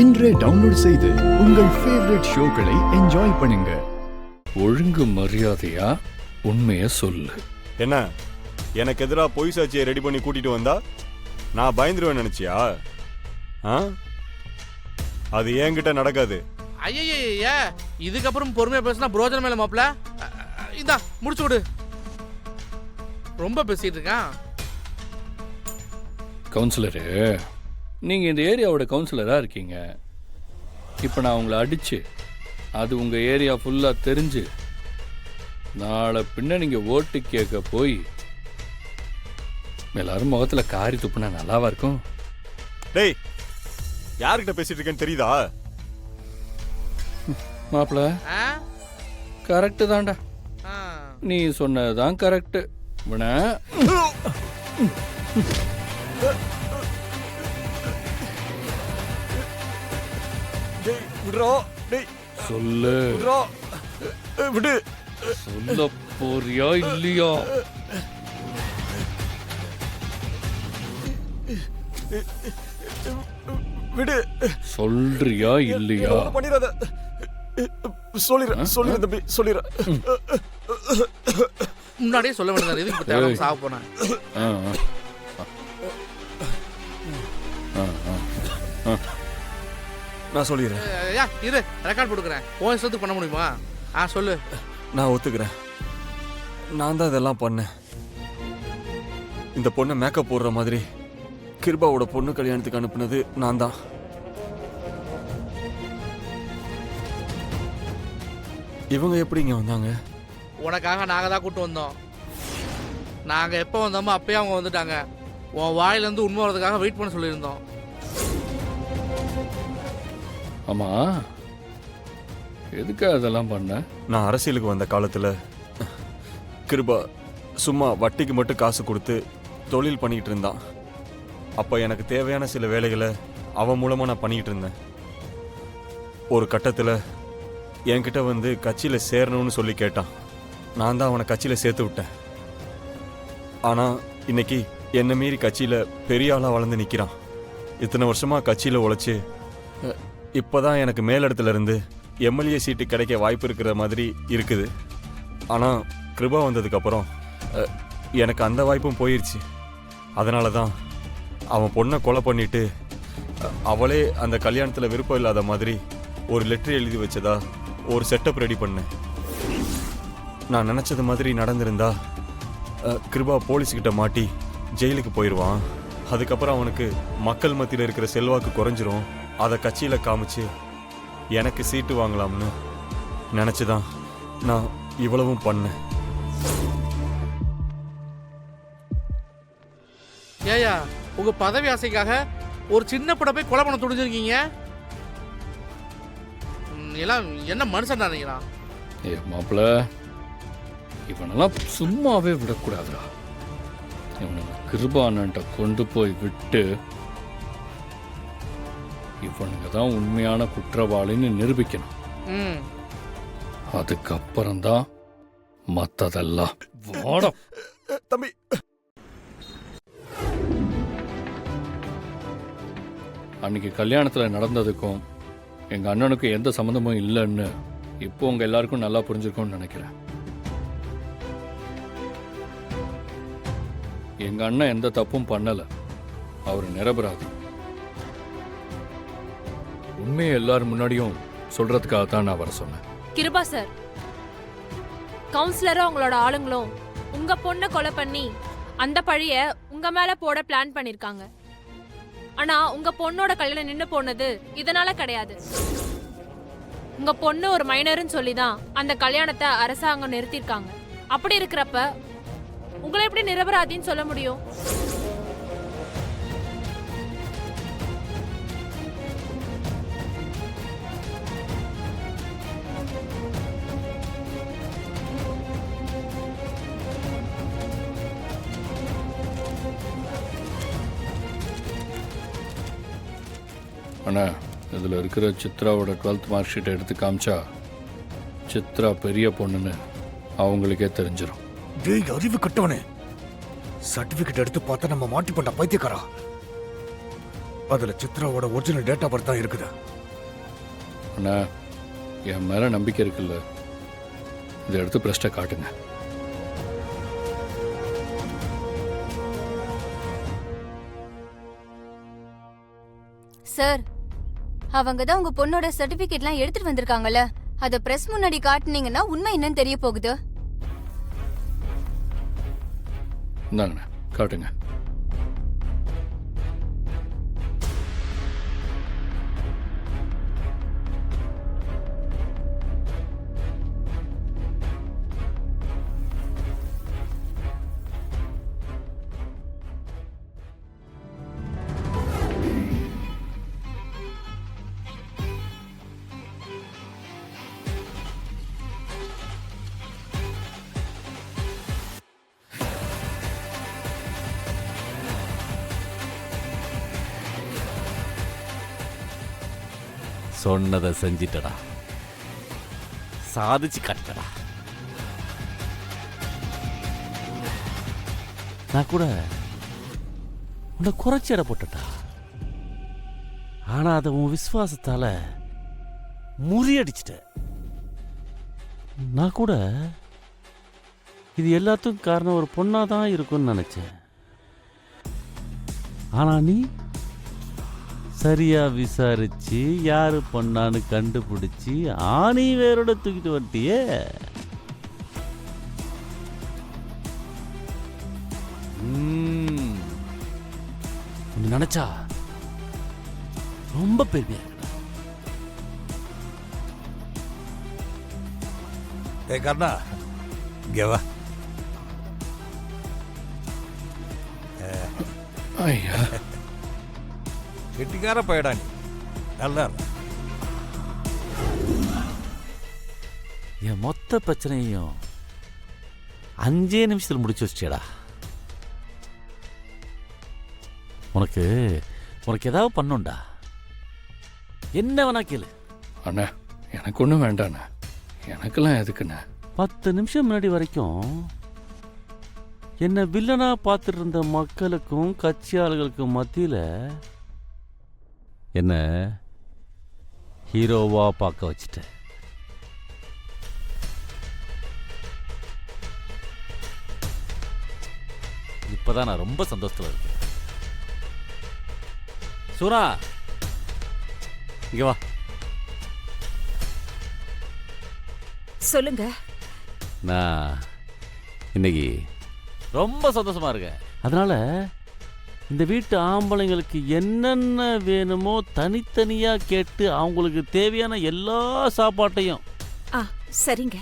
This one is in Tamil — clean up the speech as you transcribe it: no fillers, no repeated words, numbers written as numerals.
இன்றே டவுன்லோட் செய்து உங்கள் ஃபேவரட் ஷோக்களை என்ஜாய் பண்ணுங்க. ஒழுங்கு மரியாதையா உண்மைய சொல்லு. என்ன எனக்கு எதிராக பொய் சாட்சியை ரெடி பண்ணி கூட்டிட்டு வந்தா நான் பயந்துருவேன் நினைச்சியா? அது என்கிட்ட நடக்காது. ஐய இதுக்கப்புறம் பொறுமையா பேசினா புரோஜனம் மேல மாப்பிள. இந்தா முடிச்சு விடு. ரொம்ப பேசிட்டு இருக்கான். கவுன்சிலரு, நீங்க இந்த ஏரியாவோட கவுன்சிலரா இருக்கீங்க. இப்ப நான் உங்களை அடிச்சு அது உங்க ஏரியா ஃபுல்லா தெரிஞ்சு நாளை பின்ன நீங்க ஓட்டு கேட்க போய் எல்லாரும் முகத்துல காரி துப்புனா நல்லாவா இருக்கும்? டேய், யார்கிட்ட பேசிட்டு இருக்கேன்னு தெரியுதா? மாப்பிள கரெக்டு தான்டா, நீ சொன்னதுதான் கரெக்டு. சொல்லு, விடு. சொல்ல போறியா இல்லையா? விடு. சொல்றியா இல்லையா? பண்ணிராத. சொல்லிடுறேன் தம்பி, சொல்லிடுறேன். முன்னாடியே சொல்ல வேண்டியது. எதுக்கு தேவை சாக போனேன்? நான் சொல்லிடுறேன். இரு, ரெக்கார்ட் கொடுக்குறேன். உன் இஷ்டத்துக்கு பண்ண முடியுமா? சொல்லு. நான் ஒத்துக்கிறேன். நான் தான் இதெல்லாம் பண்ணேன். இந்த பொண்ணை மேக்கப் போடுற மாதிரி கிருபாவோட பொண்ணு கல்யாணத்துக்கு அனுப்புனது நான் தான். இவங்க எப்படி இங்க வந்தாங்க? உனக்காக நாங்க தான் கூட்டு வந்தோம். நாங்க எப்போ வந்தோமோ அப்பயே அவங்க வந்துட்டாங்க. உன் வாயிலிருந்து உண்மை வரதுக்காக வெயிட் பண்ண சொல்லியிருந்தோம். ஆமா, எதுக்கு அதெல்லாம் பண்ண? நான் அரசியலுக்கு வந்த காலத்துல கிருபா சும்மா வட்டிக்கு மட்டும் காசு கொடுத்து தொழில் பண்ணிக்கிட்டு இருந்தான். அப்ப எனக்கு தேவையான சில வேலைகளை அவன் மூலமா நான் பண்ணிக்கிட்டு இருந்தேன். ஒரு கட்டத்துல என்கிட்ட வந்து கட்சியில சேரணும்னு சொல்லி கேட்டான். நான் தான் அவனை கட்சியில சேர்த்து விட்டேன். ஆனா இன்னைக்கு என்னை மீறி கட்சியில பெரிய ஆளா வளர்ந்து நிக்கிறான். இத்தனை வருஷமா கட்சியில உழைச்சு இப்பதான் எனக்கு மேலிடத்துல இருந்து எம்எல்ஏ சீட்டு கிடைக்க வாய்ப்பு இருக்கிற மாதிரி இருக்குது. ஆனா கிருபா வந்ததுக்கு அப்புறம் எனக்கு அந்த வாய்ப்பும் போயிருச்சு. அதனால தான் அவன் பொண்ணை கொலை பண்ணிட்டு அவளே அந்த கல்யாணத்துல விருப்பம் இல்லாத மாதிரி ஒரு லெட்டர் எழுதி வச்சதா ஒரு செட்டப் ரெடி பண்ணேன். நான் நினைச்சது மாதிரி நடந்திருந்தா கிருபா போலீஸ்கிட்ட மாட்டி ஜெயிலுக்கு போயிடுவான். அதுக்கப்புறம் அவனுக்கு மக்கள் மத்தியில் இருக்கிற செல்வாக்கு குறைஞ்சிரும். அதை கட்சியில காமிச்சு எனக்கு சீட்டு வாங்கலாம்னு நினைச்சுதான் நான் இவ்வளவும் பண்ணேன். ஏயா, உங்க பதவி ஆசைக்காக ஒரு சின்ன பட போய் கொலை பண்ண துணிஞ்சிருக்கீங்க. எல்லாம் என்ன மனுஷன் நினைக்கிறா? ஏ மாப்பிள, இவனெல்லாம் சும்மாவே விடக்கூடாதுடா. இவனுக்கு கிருபானன்ட்ட கொண்டு போய் விட்டு இவனுங்க தான் உண்மையான குற்றவாளின்னு நிரூபிக்கணும். அதுக்கப்புறம்தான் மத்ததெல்லாம். வாடம் தம்பி. அன்னைக்கு கல்யாணத்துல நடந்ததுக்கும் எங்க அண்ணனுக்கும் எந்த சம்மந்தமும் இல்லைன்னு இப்போ உங்க எல்லாருக்கும் நல்லா புரிஞ்சிருக்கும்னு நினைக்கிறேன். எங்க அண்ணன் எந்த தப்பும் பண்ணல. அவரு நிரபராதி. உண்மையை எல்லாரும் முன்னாடியும் சொல்றதுக்காக தான் நான் வர சொன்னேன். கிருபா சார், கவுன்சிலரும் உங்களோட ஆளுங்களும் உங்க பொண்ணை கொலை பண்ணி அந்த பழிய உங்க மேல போட பிளான் பண்ணிருக்காங்க. ஆனா உங்க பொண்ணோட கல்யாணம் நின்னு போனது இதனால கிடையாது. உங்க பொண்ணு ஒரு மைனர்னு சொல்லிதான் அந்த கல்யாணத்தை அரசாங்கம் நிறுத்திருக்காங்க. அப்படி இருக்கிறப்ப உங்களை எப்படி நிரபராதின்னு சொல்ல முடியும்? அண்ணா, இதில் இருக்கிற சித்ராவோட 12th மார்க் ஷீட்டை எடுத்து காமிச்சா சித்ரா பெரிய பொண்ணுன்னு அவங்களுக்கே தெரிஞ்சிடும். டேய் அறிவு கட்டவனே, சர்டிபிகேட் எடுத்து பார்த்தா நம்ம மாட்டி பண்ண பைத்தியக்காரா. அதுல சித்ராவோட ஒரிஜினல் டேட் ஆஃப் பர்த் தான் இருக்குது. அண்ணா என் மேலே நம்பிக்கை இருக்குல்ல, இதை எடுத்து பிரஸ்ட்டை காட்டுங்க. சார், அவங்க தான் உங்க பொண்ணோட சர்டிபிகேட்லாம் எடுத்துட்டு வந்திருக்காங்கல்ல, அத பிரஸ் முன்னாடி காட்டுனீங்கன்னா உண்மை என்னன்னு தெரிய போகுது. இந்தாங்கண்ணா காட்டுங்க. சொன்னதை செஞ்சிட்டடா, சாதிச்சு காட்டடா. நான் கூட உன்னை குறைச்சி எடை போட்டடா. ஆனா அதை உன் விசுவாசத்தால முறியடிச்சிட்ட. நான் கூட இது எல்லாத்துக்கும் காரணம் ஒரு பொண்ணாதான் இருக்கும்னு நினைச்சேன். ஆனா நீ சரியா விசாரிச்சு யாரு பொண்ணான்னு கண்டுபிடிச்சி ஆணி வேரோட தூக்கிட்டு வந்துட்டியே. நீ நினைச்சா ரொம்ப பெருமையா இருக்குடா. ஏய் கர்ணா, இங்க வா. ஐயா கெட்டிக்கார பையடா நீ. நல்லா இரு. என் மொத்த பிரச்சனையும் 5 நிமிஷத்தில் முடிச்சு வச்சிட்டேடா. உனக்கு ஏதாவது பண்ணுண்டா, என்ன வேணா கேளு. அண்ணா எனக்கு ஒன்றும் வேண்டாண்ணா, எனக்கெல்லாம் எதுக்குண்ணா? 10 நிமிஷம் முன்னாடி வரைக்கும் என்ன வில்லனா பார்த்துட்டு இருந்த மக்களுக்கும் கட்சியாளர்களுக்கும் மத்தியில் என்ன ஹீரோவா பார்க்க வச்சுட்ட. இப்பதான் நான் ரொம்ப சந்தோஷத்துல இருக்கேன். சூரா, இங்க வா. சொல்லுங்க. நான் இன்னைக்கு ரொம்ப சந்தோஷமா இருக்கேன். அதனால இந்த வீட்டு ஆம்பளைங்களுக்கு என்னென்ன வேணுமோ தனித்தனியா கேட்டு அவங்களுக்கு தேவையான எல்லா சாப்பாட்டையும் சரிங்க.